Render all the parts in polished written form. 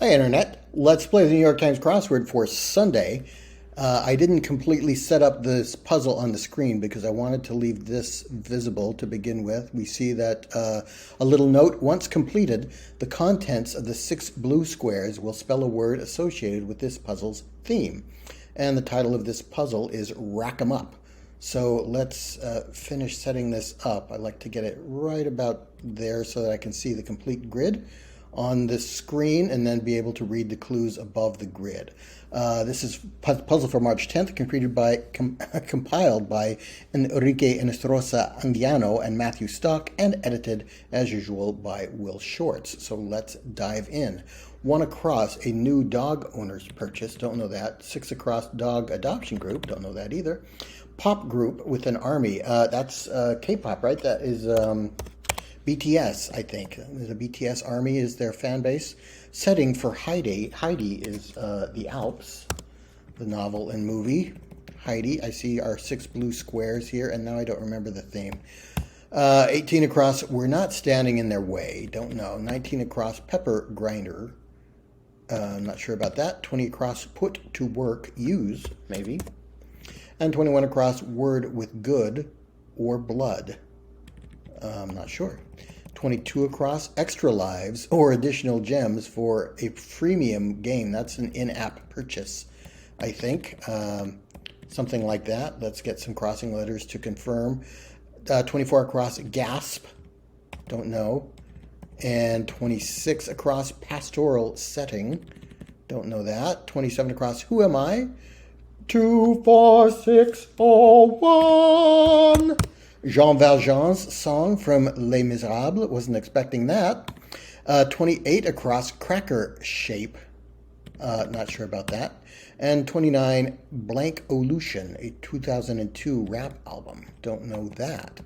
Hi, Internet. Let's play the New York Times crossword for Sunday. I didn't completely set up this puzzle on the screen because I wanted to leave this visible to begin with. We see that a little note, once completed, the contents of the 6 blue squares will spell a word associated with this puzzle's theme. And the title of this puzzle is Rack 'em Up. So let's finish setting this up. I like to get it right about there so that I can see the complete grid on the screen and then be able to read the clues above the grid. This is puzzle for March 10th, compiled by Enrique Enestrosa Anguiano and Matthew Stock, and edited, as usual, by Will Shorts. So let's dive in. 1 across, a new dog owner's purchase. Don't know that. 6 across, dog adoption group. Don't know that either. Pop group with an army. That's K-pop, right? That is BTS, I think. The BTS army is their fan base. Setting for Heidi. Heidi is the Alps, the novel and movie. Heidi. I see our 6 blue squares here, and now I don't remember the theme. 18 across, we're not standing in their way. Don't know. 19 across, pepper grinder. I'm not sure about that. 20 across, put to work, use, maybe. And 21 across, word with good or blood. I'm not sure. 22 across, extra lives or additional gems for a freemium game. That's an in-app purchase, I think. Something like that. Let's get some crossing letters to confirm. 24 across, gasp. Don't know. And 26 across, pastoral setting. Don't know that. 27 across, who am I? 2, 4, 6, 4, 1. Jean Valjean's song from Les Miserables. Wasn't expecting that. 28 across, cracker shape. Not sure about that. And 29, Blank Olution, a 2002 rap album. Don't know that.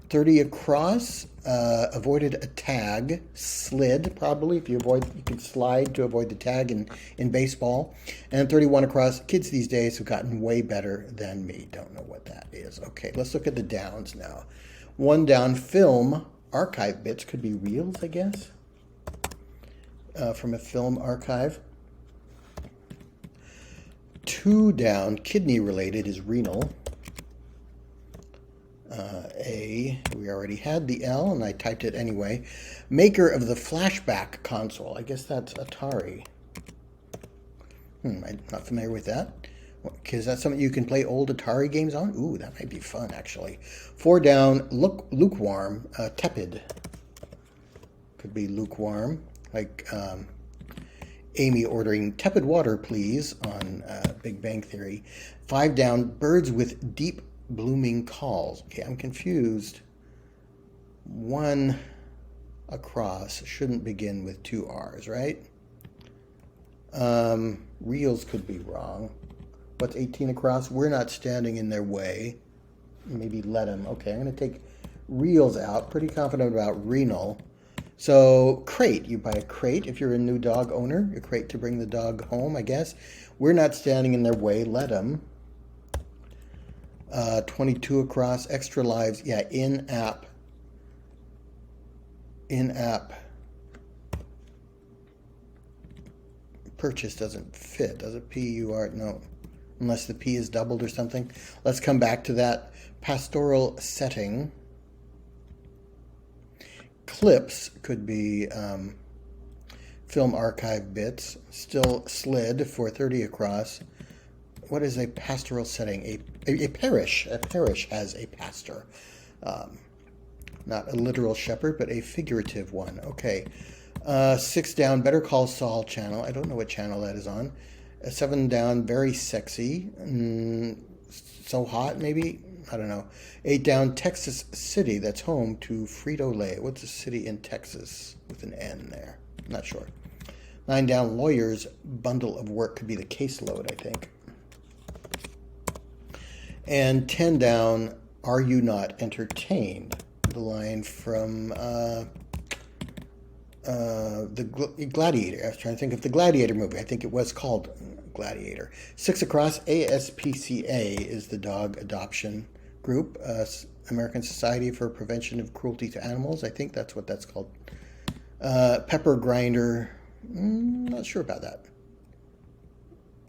30 across, avoided a tag, slid probably. If you can slide to avoid the tag in baseball. And 31 across, kids these days have gotten way better than me. Don't know what that is. Okay, let's look at the downs now. 1 down, film archive bits, could be reels, I guess, from a film archive. 2 down, kidney related, is renal. We already had the L, and I typed it anyway. Maker of the flashback console. I guess that's Atari. I'm not familiar with that. Is that something you can play old Atari games on? Ooh, that might be fun, actually. 4 down, lukewarm, tepid. Could be lukewarm, like Amy ordering tepid water, please, on Big Bang Theory. 5 down, birds with deep blooming calls. Okay, I'm confused. 1 across shouldn't begin with 2 R's, right? Reels could be wrong. What's 18 across? We're not standing in their way. Maybe let them. Okay, I'm going to take reels out. Pretty confident about renal. So crate. You buy a crate if you're a new dog owner. A crate to bring the dog home, I guess. We're not standing in their way. Let them. 22 across, extra lives. Yeah, in-app. In-app purchase doesn't fit, does it? P-U-R, no. Unless the P is doubled or something. Let's come back to that. Pastoral setting. Clips could be film archive bits. Still slid for 30 across. What is a pastoral setting? A parish. A parish has a pastor. Not a literal shepherd, but a figurative one. Okay. 6 down, Better Call Saul channel. I don't know what channel that is on. 7 down, very sexy. So hot, maybe? I don't know. 8 down, Texas City. That's home to Frito-Lay. What's a city in Texas with an N there? Not sure. 9 down, lawyer's bundle of work. Could be the caseload, I think. And 10 down, are you not entertained? The line from the Gladiator. I was trying to think of the Gladiator movie. I think it was called Gladiator. 6 across, ASPCA is the dog adoption group. American Society for Prevention of Cruelty to Animals. I think that's what that's called. Pepper grinder. Not not sure about that.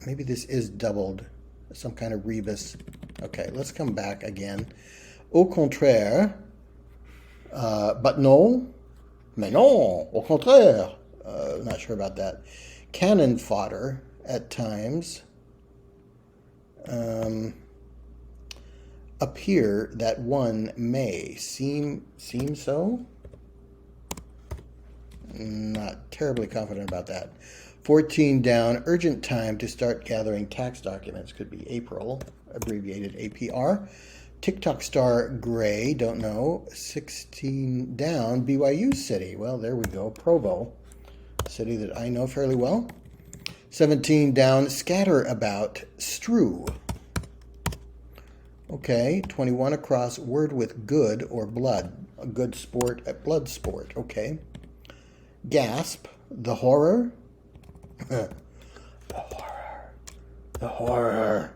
Maybe this is doubled. Some kind of rebus. Okay, let's come back again. Au contraire. But non. Mais non, au contraire. Not sure about that. Cannon fodder at times. Appear that one may. Seem so? Not terribly confident about that. 14 down, urgent time to start gathering tax documents. Could be April, abbreviated APR. TikTok star gray, don't know. 16 down, BYU city. Well, there we go. Provo, city that I know fairly well. 17 down, scatter about, strew. Okay, 21 across, word with good or blood. A good sport, a blood sport. Okay. Gasp, the horror. The horror. The horror.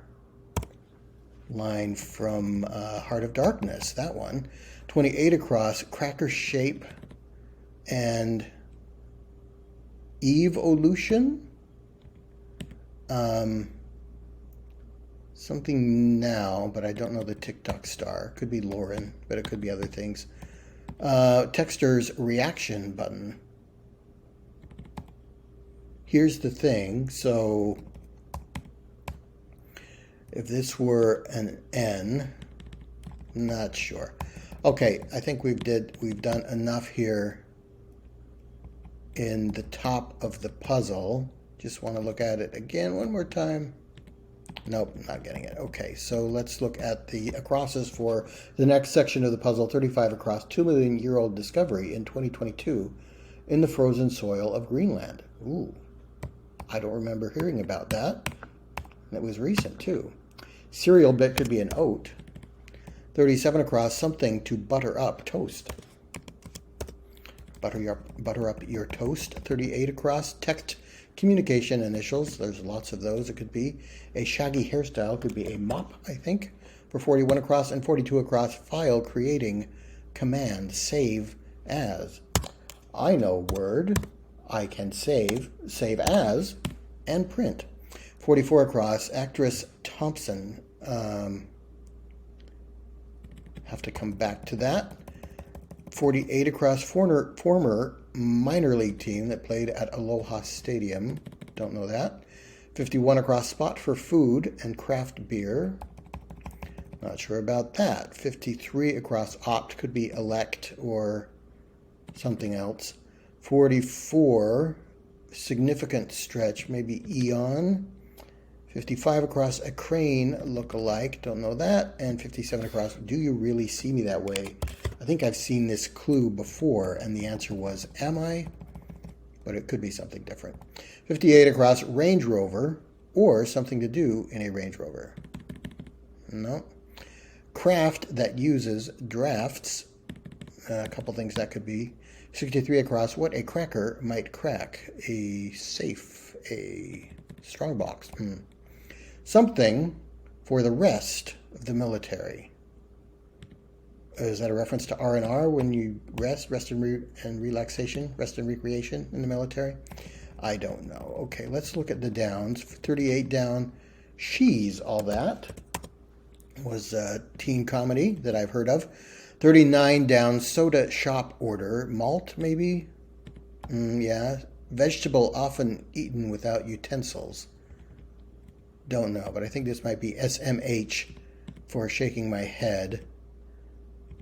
Line from Heart of Darkness, that one. 28 across, cracker shape and evolution. Something now, but I don't know the TikTok star. Could be Lauren, but it could be other things. Texter's reaction button. Here's the thing. So if this were an N, not sure. Okay, I think we've done enough here in the top of the puzzle. Just want to look at it again one more time. Nope, not getting it. Okay, so let's look at the acrosses for the next section of the puzzle. 35 across, 2 million-year-old discovery in 2022 in the frozen soil of Greenland. Ooh, I don't remember hearing about that. It was recent, too. Cereal bit could be an oat. 37 across, something to butter up toast. Butter up your toast. 38 across, text communication initials. There's lots of those. It could be a shaggy hairstyle. Could be a mop, I think. For 41 across and 42 across, file creating command save as. I know word. I can save as, and print. 44 across, actress Thompson. Have to come back to that. 48 across, former minor league team that played at Aloha Stadium. Don't know that. 51 across, spot for food and craft beer. Not sure about that. 53 across, opt. Could be elect or something else. 44, significant stretch, maybe eon. 55 across, a crane look-alike. Don't know that. And 57 across, do you really see me that way? I think I've seen this clue before, and the answer was, am I? But it could be something different. 58 across, Range Rover, or something to do in a Range Rover. No. Craft that uses drafts. A couple things that could be. 63 across, what a cracker might crack. A safe, a strongbox. Something for the rest of the military. Is that a reference to R&R when you rest and relaxation, rest and recreation in the military? I don't know. Okay, let's look at the downs. 38 down, She's All That was a teen comedy that I've heard of. 39 down, soda shop order, malt maybe? Yeah, vegetable often eaten without utensils. Don't know, but I think this might be SMH for shaking my head.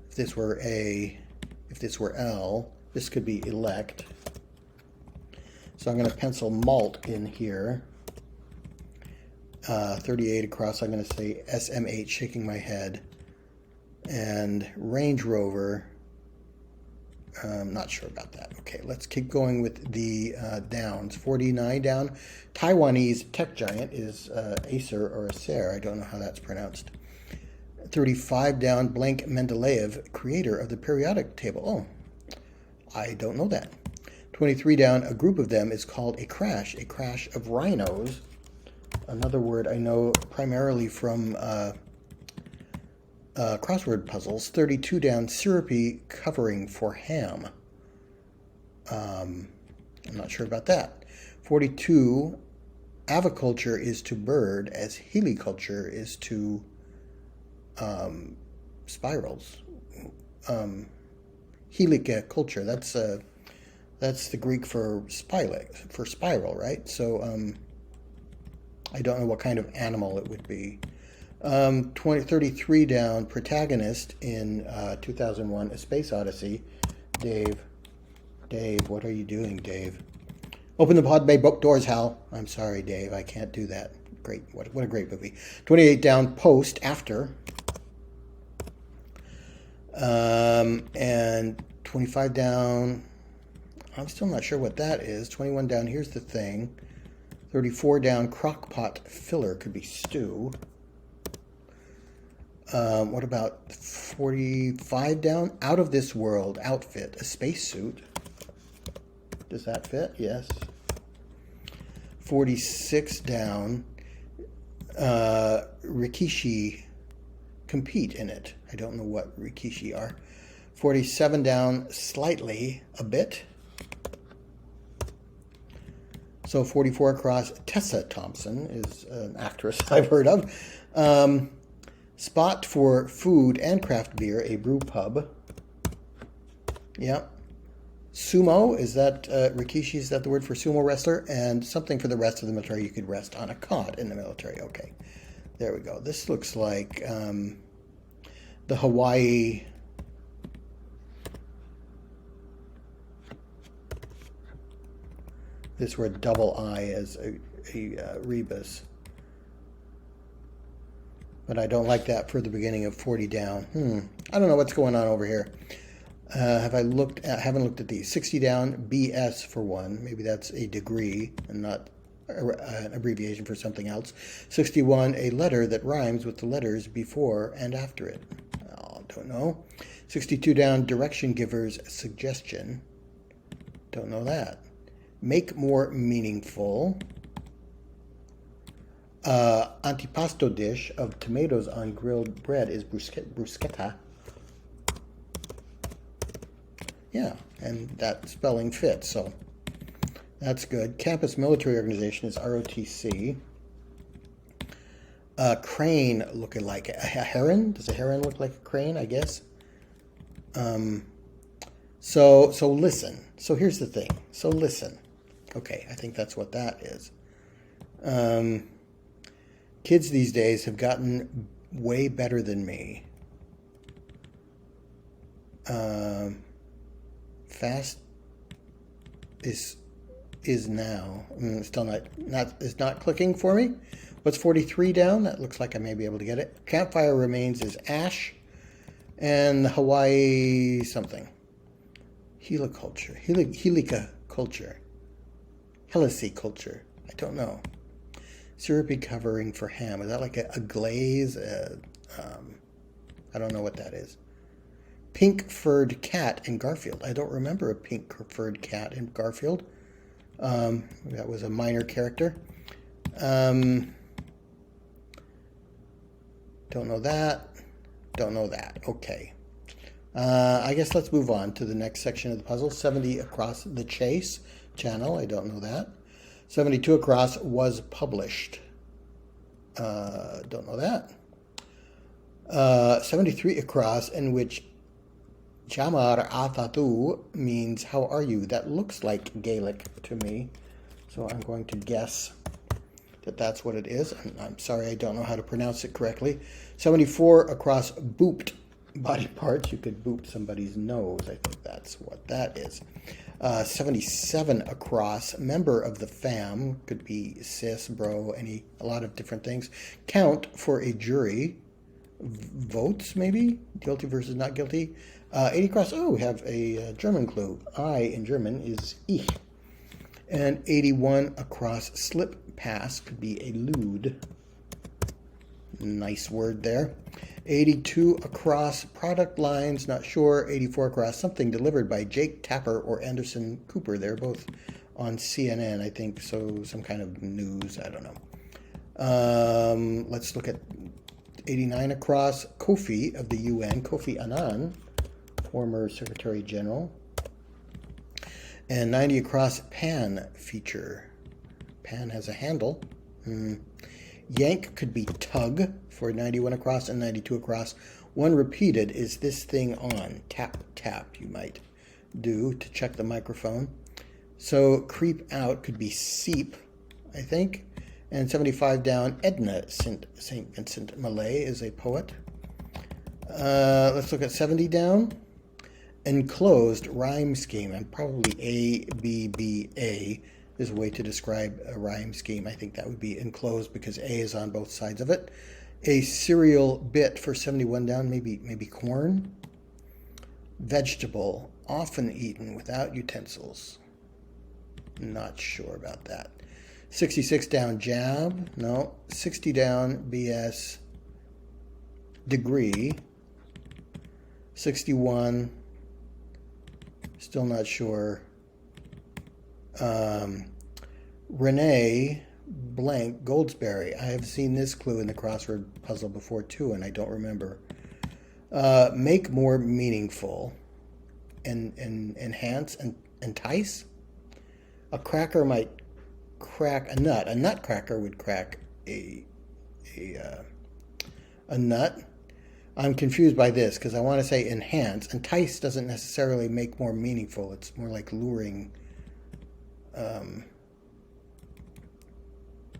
If this were L, this could be elect. So I'm going to pencil malt in here. 38 across, I'm going to say SMH, shaking my head. And Range Rover, I'm not sure about that. Okay, let's keep going with the downs. 49 down, Taiwanese tech giant is Acer or Acer. I don't know how that's pronounced. 35 down, Blank Mendeleev, creator of the periodic table. Oh, I don't know that. 23 down, a group of them is called a crash of rhinos. Another word I know primarily from crossword puzzles. 32 down, syrupy covering for ham. I'm not sure about that. 42, aviculture is to bird as heliculture is to spirals. Helica culture, that's the Greek for spiral, right? So I don't know what kind of animal it would be. 33 down, protagonist in 2001, A Space Odyssey. Dave, what are you doing, Dave? Open the pod bay doors, Hal. I'm sorry, Dave, I can't do that. Great, what a great movie. 28 down, Post, After. And 25 down, I'm still not sure what that is. 21 down, Here's the Thing. 34 down, Crockpot filler, could be stew. What about 45 down? Out of This World outfit, a spacesuit. Does that fit? Yes. 46 down, Rikishi compete in it. I don't know what Rikishi are. 47 down, Slightly, a bit. So 44 across, Tessa Thompson is an actress I've heard of. Spot for food and craft beer, a brew pub. Yeah. Sumo, is that Rikishi, is that the word for sumo wrestler? And something for the rest of the military, you could rest on a cot in the military. Okay, there we go. This looks like the Hawaii... This word double I as a rebus. But I don't like that for the beginning of 40 down. I don't know what's going on over here. Haven't looked at these. 60 down, BS for one. Maybe that's a degree and not an abbreviation for something else. 61, a letter that rhymes with the letters before and after it. Oh, don't know. 62 down, direction giver's suggestion. Don't know that. Make more meaningful. Antipasto dish of tomatoes on grilled bread is bruschetta. Yeah, and that spelling fits, so that's good. Campus Military Organization is ROTC. Crane looking like a heron. Does a heron look like a crane, I guess? So listen. So here's the thing. So listen. Okay, I think that's what that is. Kids these days have gotten way better than me. Fast is now. Still it's not clicking for me. What's 43 down? That looks like I may be able to get it. Campfire Remains is ash, and Hawaii something. Heliculture, Helica culture, Helice culture. I don't know. Syrupy covering for ham. Is that like a glaze? I don't know what that is. Pink furred cat in Garfield. I don't remember a pink furred cat in Garfield. That was a minor character. Don't know that. Don't know that. Okay. I guess let's move on to the next section of the puzzle. 70 across the Chase channel. I don't know that. 72 across was published. Don't know that. 73 across, in which Jamar Athatu means how are you? That looks like Gaelic to me. So I'm going to guess that that's what it is. I'm sorry, I don't know how to pronounce it correctly. 74 across, booped body parts. You could boop somebody's nose. I think that's what that is. 77 across, member of the fam. Could be sis, bro, a lot of different things. Count for a jury. Votes, maybe? Guilty versus not guilty. 80 across, we have a German clue. I in German is ich. And 81 across, slip pass, could be a lewd. Nice word there. 82 across, product lines, not sure. 84 across, something delivered by Jake Tapper or Anderson Cooper. They're both on CNN, I think, so some kind of news, I don't know. Let's look at 89 across, Kofi of the UN, Kofi Annan, former Secretary General. And 90 across, Pan feature. Pan has a handle. Yank could be tug for 91 across and 92 across. One repeated, is this thing on? Tap, tap, you might do to check the microphone. So creep out could be seep, I think. And 75 down, Edna St. Vincent Millay is a poet. Let's look at 70 down. Enclosed rhyme scheme, and probably A-B-B-A is a way to describe a rhyme scheme. I think that would be enclosed because A is on both sides of it. A cereal bit for 71 down, maybe corn. Vegetable, often eaten without utensils. Not sure about that. 66 down, jab. No. 60 down, BS. Degree. 61. Still not sure. Renee blank Goldsberry. I have seen this clue in the crossword puzzle before too, and I don't remember. Make more meaningful. Enhance and entice. A cracker might crack a nut. A nutcracker would crack a nut. I'm confused by this because I want to say enhance. Entice doesn't necessarily make more meaningful. It's more like luring.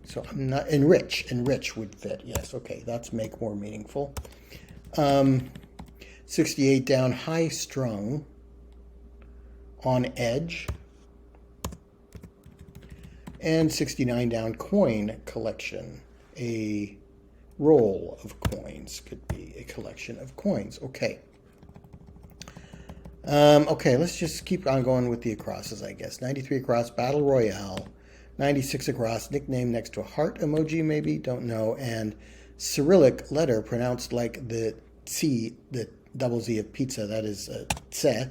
So I'm not enrich. Enrich would fit. Yes, okay, that's make more meaningful. 68 down, high strung, on edge. And 69 down, coin collection. A roll of coins could be a collection of coins. Okay. Okay, let's just keep on going with the acrosses, I guess. 93 across, Battle Royale. 96 across, nickname next to a heart emoji, maybe, don't know. And Cyrillic letter pronounced like the C, the double Z of pizza, that is tse.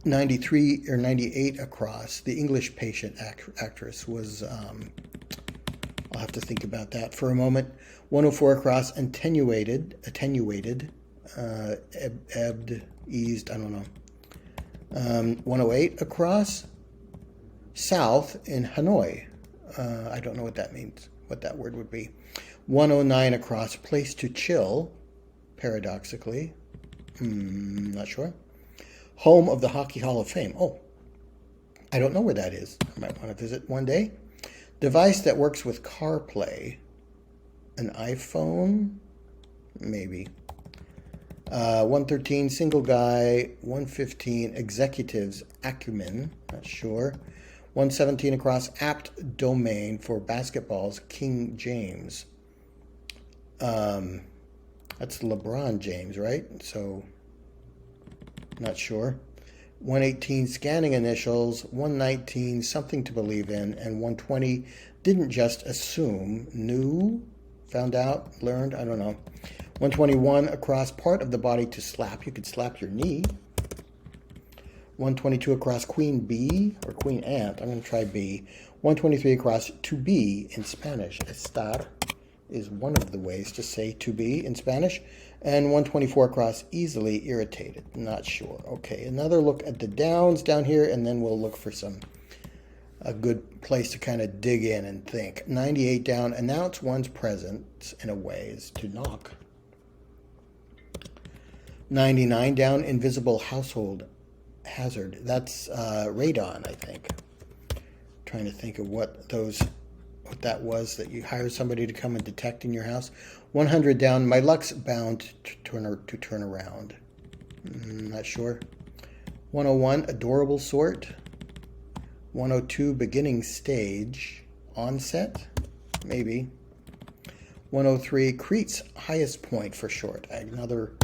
93 or 98 across, the English Patient actress was, I'll have to think about that for a moment. 104 across, attenuated, ebbed, eased, I don't know. 108 across, south in Hanoi. I don't know what that means, what that word would be. 109 across, place to chill, paradoxically. Not sure. Home of the Hockey Hall of Fame. Oh, I don't know where that is. I might want to visit one day. Device that works with CarPlay. An iPhone? Maybe. 113, single guy. 115, executives, acumen. Not sure. 117 across, apt domain for basketballs, King James. That's LeBron James, right? So, not sure. 118, scanning initials. 119, something to believe in. And 120, didn't just assume. Knew, found out, learned, I don't know. 121, across, part of the body to slap. You could slap your knee. 122 across, queen bee or queen ant. I'm going to try B. 123 across, to be in Spanish. Estar is one of the ways to say to be in Spanish. And 124 across, easily irritated. Not sure. Okay, another look at the downs down here, and then we'll look for a good place to kind of dig in and think. 98 down, announce one's presence in a way is to knock. 99 down, invisible household hazard. That's radon, I think. Trying to think of what that was that you hire somebody to come and detect in your house. 100 down, my luck's bound to turn around. Not sure. 101, adorable sort. 102, beginning stage. Onset, maybe. 103, Crete's highest point for short. Another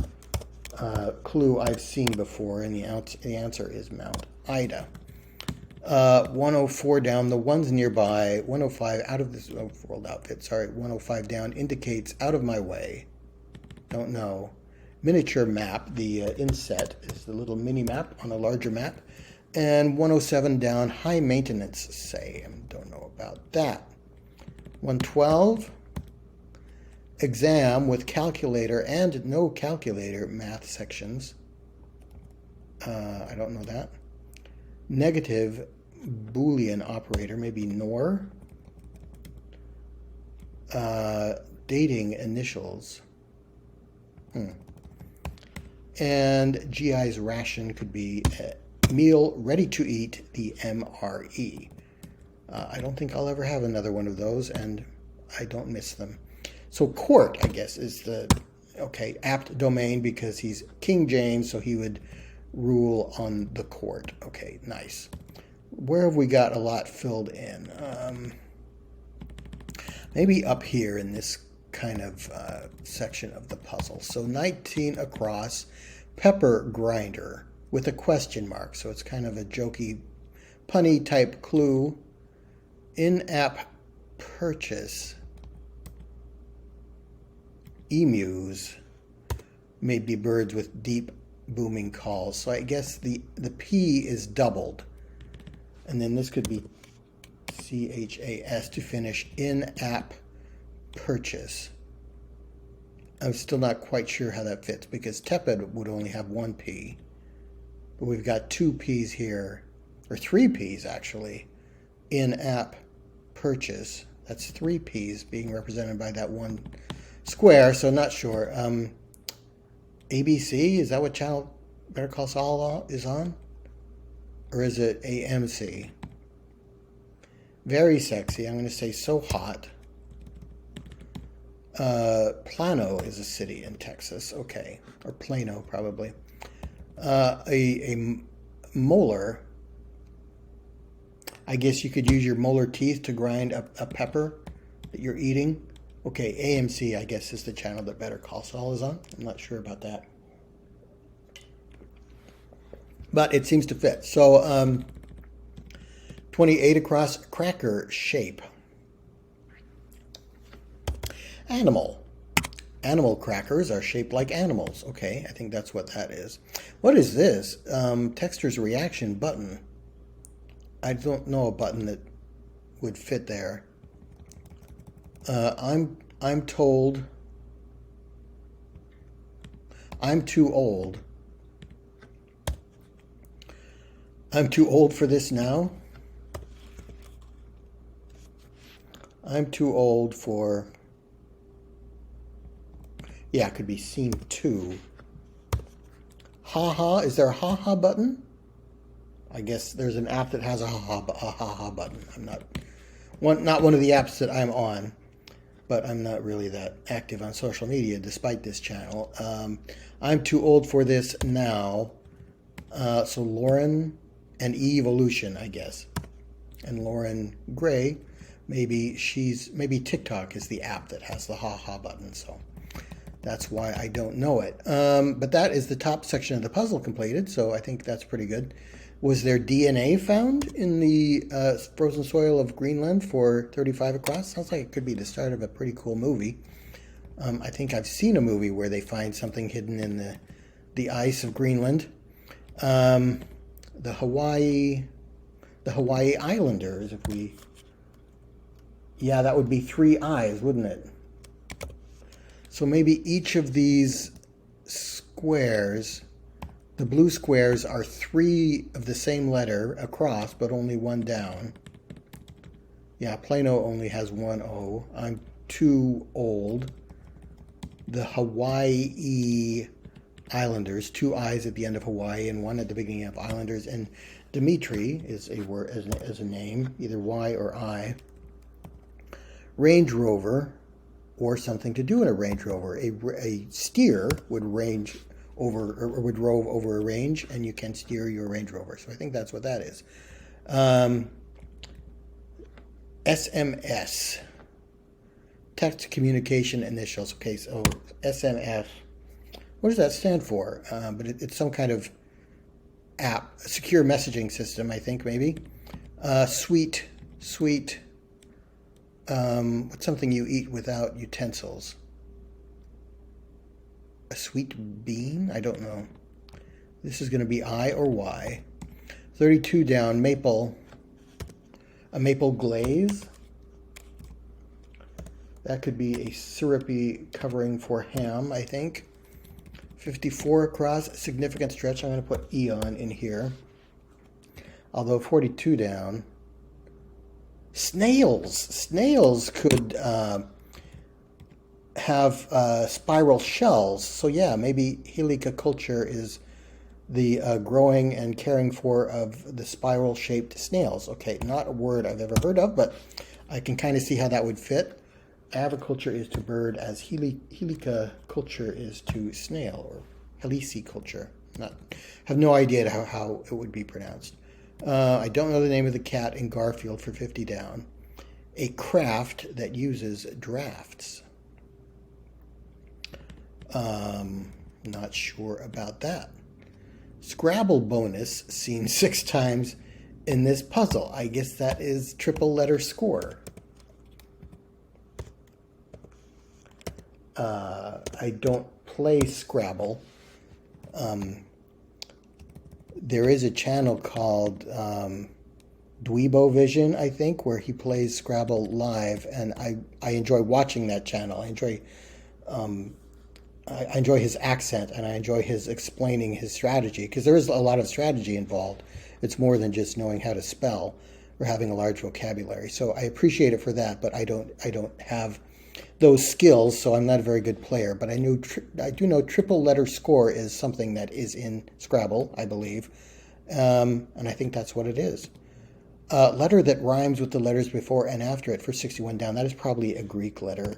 clue I've seen before, and the answer is Mount Ida. 104 down, the ones nearby. 105, out of this world outfit. Sorry, 105 down, indicates out of my way. Don't know. Miniature map, the inset is the little mini map on a larger map. And 107 down, high maintenance, say. Don't know about that. 112, exam with calculator and no calculator math sections. I don't know that. Negative Boolean operator, maybe NOR. Dating initials. And GI's ration could be meal ready to eat, the MRE. I don't think I'll ever have another one of those, and I don't miss them. So court, I guess, is the, okay, apt domain because he's King James, so he would rule on the court. Okay, nice. Where have we got a lot filled in? Maybe up here in this kind of section of the puzzle. So 19 across, pepper grinder with a question mark. So it's kind of a jokey, punny type clue. In-app purchase. Emus may be birds with deep booming calls. So I guess the P is doubled. And then this could be CHAS to finish. In-app purchase. I'm still not quite sure how that fits because tepid would only have one P. But we've got two P's here, or three P's actually. In-app purchase. That's three P's being represented by that one square, so not sure. ABC, is that what channel Better Call Saul is on? Or is it AMC? Very sexy. I'm going to say so hot. Plano is a city in Texas. Okay. Or Plano, probably. A molar. I guess you could use your molar teeth to grind a pepper that you're eating. Okay, AMC, I guess, is the channel that Better Call Saul is on. I'm not sure about that. But it seems to fit. So, 28 across, cracker shape. Animal. Animal crackers are shaped like animals. Okay, I think that's what that is. What is this? Texture's reaction button. I don't know a button that would fit there. I'm told I'm too old. I'm too old for this now. I'm too old for, yeah, it could be scene 2. Haha, is there a haha button? I guess there's an app that has a haha button. I'm not one of the apps that I'm on, but I'm not really that active on social media despite this channel. I'm too old for this now. So Lauren and Evolution, I guess. And Lauren Gray, maybe TikTok is the app that has the haha button, so that's why I don't know it. But that is the top section of the puzzle completed, so I think that's pretty good. Was there DNA found in the frozen soil of Greenland for 35 across? Sounds like it could be the start of a pretty cool movie. I think I've seen a movie where they find something hidden in the ice of Greenland. The Hawaii Islanders, yeah, that would be 3 eyes, wouldn't it? So maybe each of these squares, the blue squares are 3 of the same letter across, but only 1 down. Yeah, Plano only has 1 O. I'm too old. The Hawaii Islanders, 2 I's at the end of Hawaii and 1 at the beginning of Islanders. And Dimitri is a word as a name, either Y or I. Range Rover, or something to do in a Range Rover. A steer would range over, or would rove over a range, and you can steer your Range Rover. So I think that's what that is. SMS, text communication initials. Okay, so SMS. What does that stand for? But it's some kind of app, a secure messaging system, I think, maybe. Sweet. What's something you eat without utensils? A sweet bean? I don't know. This is going to be I or Y. 32 down, maple. A maple glaze. That could be a syrupy covering for ham, I think. 54 across, significant stretch. I'm going to put Eon in here. Although 42 down. Snails. Snails could have spiral shells. So yeah, maybe helicoculture is the growing and caring for of the spiral-shaped snails. Okay, not a word I've ever heard of, but I can kind of see how that would fit. Aviculture is to bird as helicoculture is to snail, or heliciculture. Have no idea how it would be pronounced. I don't know the name of the cat in Garfield for 50 down. A craft that uses drafts. Not sure about that. Scrabble bonus seen 6 times in this puzzle. I guess that is triple letter score. I don't play Scrabble. There is a channel called Dweebo Vision, I think, where he plays Scrabble live, and I enjoy watching that channel. I enjoy his accent, and I enjoy his explaining his strategy, because there is a lot of strategy involved. It's more than just knowing how to spell or having a large vocabulary. So I appreciate it for that, but I don't have those skills, so I'm not a very good player. But I do know triple letter score is something that is in Scrabble, I believe, and I think that's what it is. Letter that rhymes with the letters before and after it for 61 down. That is probably a Greek letter.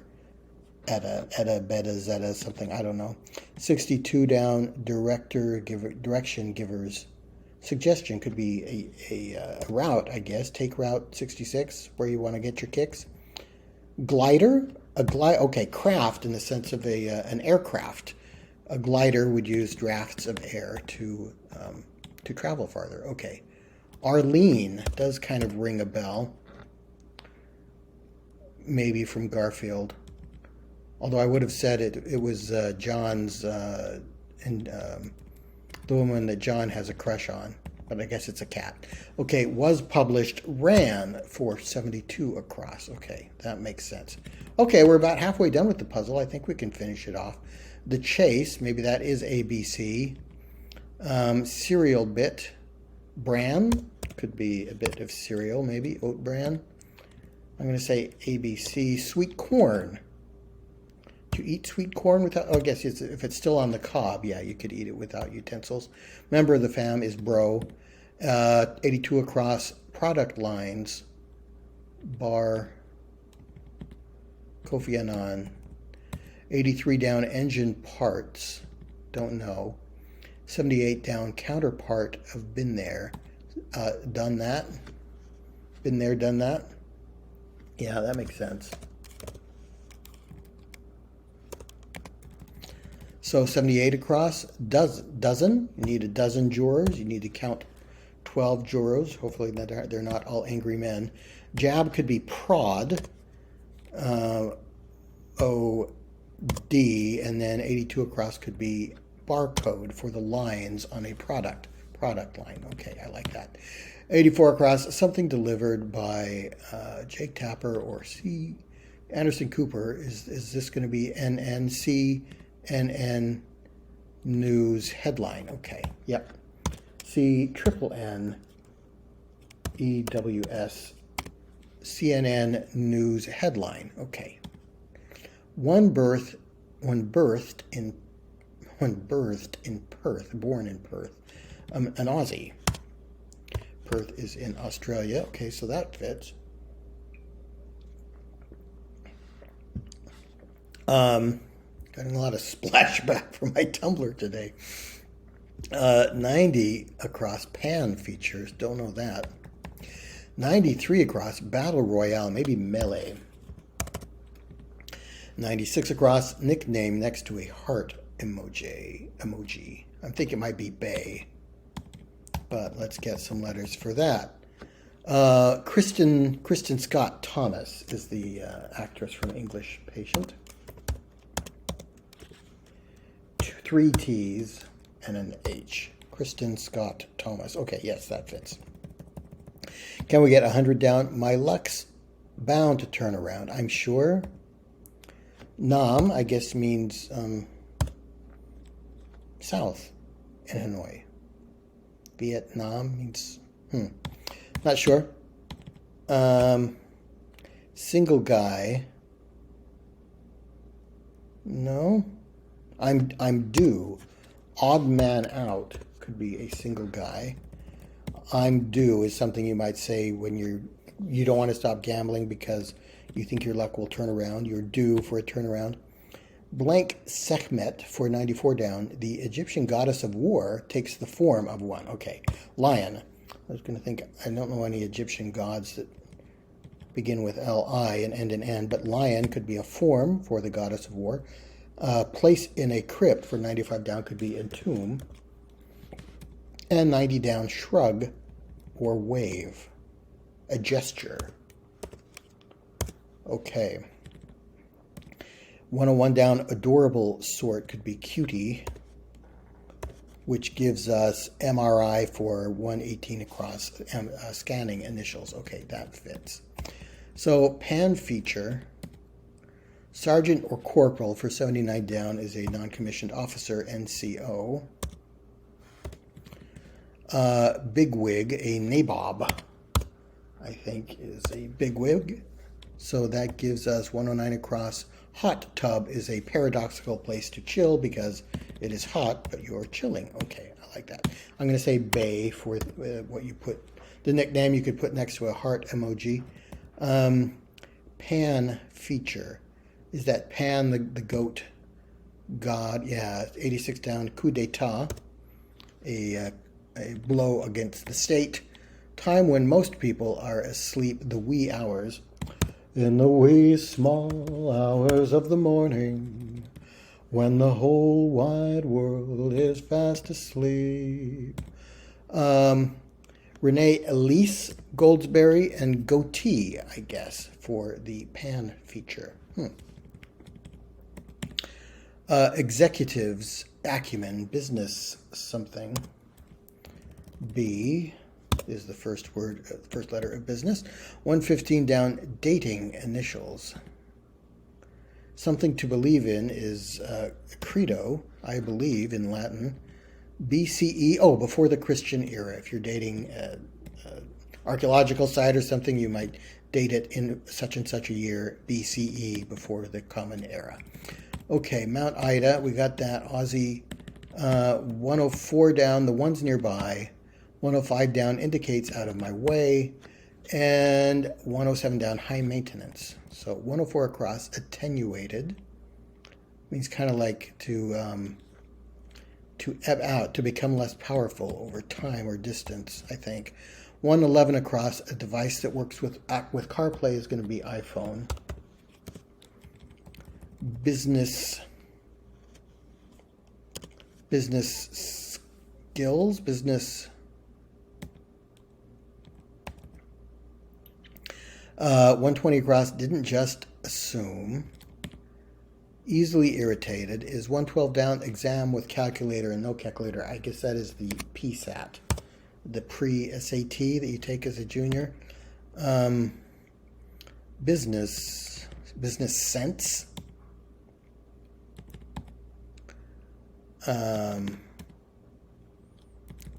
Etta, beta, zeta, something, I don't know. 62 down, direction givers. Suggestion could be a route, I guess. Take route 66, where you want to get your kicks. Glider? Okay, craft in the sense of an aircraft. A glider would use drafts of air to travel farther. Okay. Arlene does kind of ring a bell. Maybe from Garfield. Although I would have said it was John's, and the woman that John has a crush on. But I guess it's a cat. Okay, was published, ran for 72 across. Okay, that makes sense. Okay, we're about halfway done with the puzzle. I think we can finish it off. The chase, maybe that is ABC. Cereal bit. Bran, could be a bit of cereal, maybe. Oat bran. I'm going to say ABC. Sweet corn. Do you eat sweet corn without... Oh, I guess if it's still on the cob, yeah, you could eat it without utensils. Member of the fam is bro. 82 across. Product lines. Bar. Kofi Annan. 83 down. Engine parts. Don't know. 78 down. Counterpart of been there. Done that. Been there, done that. Yeah, that makes sense. So 78 across, dozen. You need a dozen jurors. You need to count 12 jurors. Hopefully they're not all angry men. Jab could be prod, OD, and then 82 across could be barcode for the lines on a product line. Okay, I like that. 84 across, something delivered by Jake Tapper or C. Anderson Cooper. Is this going to be NN News headline? Okay, yep. C triple N EWS CNN News headline. Okay. Born in Perth, an Aussie. Perth is in Australia. Okay, so that fits. Getting a lot of splashback from my Tumblr today. 90 across Pan features. Don't know that. 93 across Battle Royale. Maybe Melee. 96 across nickname next to a heart emoji. I think it might be Bay. But let's get some letters for that. Kristen Scott Thomas is the actress from English Patient. 3 T's and an H. Kristen Scott Thomas. Okay, yes, that fits. Can we get 100 down? My luck's bound to turn around, I'm sure. Nam, I guess, means south in Hanoi. Vietnam means, Not sure. Single guy. No. I'm due. Odd man out could be a single guy. I'm due is something you might say when you don't want to stop gambling because you think your luck will turn around. You're due for a turnaround. Blank Sekhmet for 94 down. The Egyptian goddess of war takes the form of one. Okay. Lion. I was going to think, I don't know any Egyptian gods that begin with L-I and end in N, but lion could be a form for the goddess of war. Place in a crypt for 95 down could be entomb. And 90 down, shrug or wave. A gesture. Okay. 101 down, adorable sort could be cutie, which gives us MRI for 118 across, scanning initials. Okay, that fits. So pan feature, sergeant or corporal for 79 down is a non-commissioned officer, NCO. Bigwig, a nabob, I think is a bigwig. So that gives us 109 across. Hot tub is a paradoxical place to chill because it is hot, but you're chilling. Okay, I like that. I'm going to say bay for what you put, the nickname you could put next to a heart emoji. Pan feature. Is that Pan the goat god? Yeah, 86 down, coup d'etat, a blow against the state. Time when most people are asleep, the wee hours. In the wee small hours of the morning, when the whole wide world is fast asleep. Renee Elise Goldsberry and goatee, I guess, for the pan feature. Executives, acumen, business something. B is the first word, first letter of business. 115 down, dating initials. Something to believe in is credo, I believe in Latin. BCE, before the Christian era. If you're dating an archaeological site or something, you might date it in such and such a year, BCE, before the Common Era. Okay, Mount Ida, we got that. Aussie, 104 down, the ones nearby. 105 down indicates out of my way, and 107 down, high maintenance. So 104 across, attenuated, means kind of like to ebb out, to become less powerful over time or distance, I think. 111 across, a device that works with CarPlay is going to be iPhone. Business skills, business 120 across, didn't just assume. Easily irritated is 112 down, exam with calculator and no calculator. I guess that is the PSAT, the pre-SAT that you take as a junior. Business sense.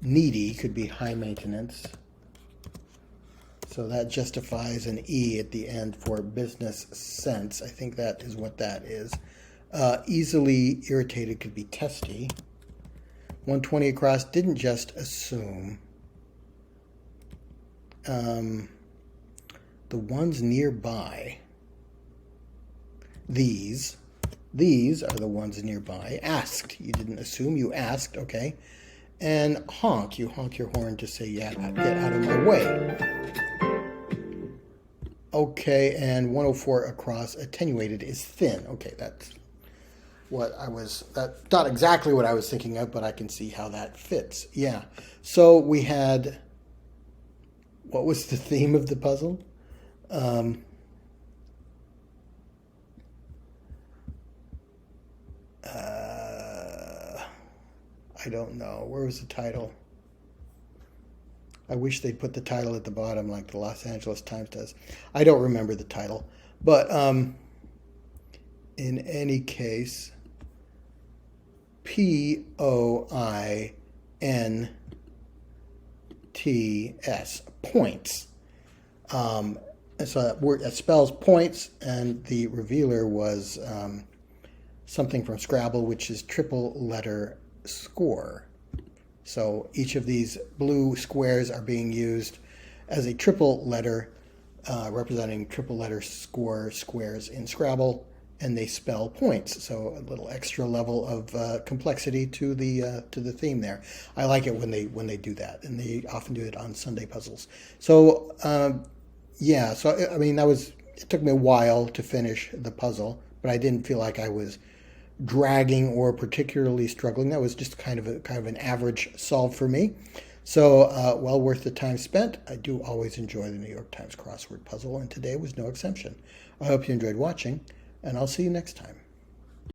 Needy could be high maintenance. So that justifies an E at the end for business sense. I think that is what that is. Easily irritated could be testy. 120 across, didn't just assume. The ones nearby. These are the ones nearby. Asked, you didn't assume, you asked, okay. And honk, you honk your horn to say, yeah, get out of my way. Okay, and 104 across, attenuated is thin. Okay, that's not exactly what I was thinking of, but I can see how that fits. Yeah. So we had, what was the theme of the puzzle? I don't know. Where was the title? I wish they'd put the title at the bottom like the Los Angeles Times does. I don't remember the title. But in any case, POIN points. And so that word that spells points, and the revealer was something from Scrabble, which is triple letter score. So each of these blue squares are being used as a triple letter, representing triple letter score squares in Scrabble, and they spell points. So a little extra level of complexity to the theme there. I like it when they do that, and they often do it on Sunday puzzles. So yeah, so I mean it took me a while to finish the puzzle, but I didn't feel like I was dragging or particularly struggling. That was just kind of an average solve for me. So well worth the time spent. I do always enjoy the New York Times crossword puzzle, and today was no exception. I hope you enjoyed watching, and I'll see you next time.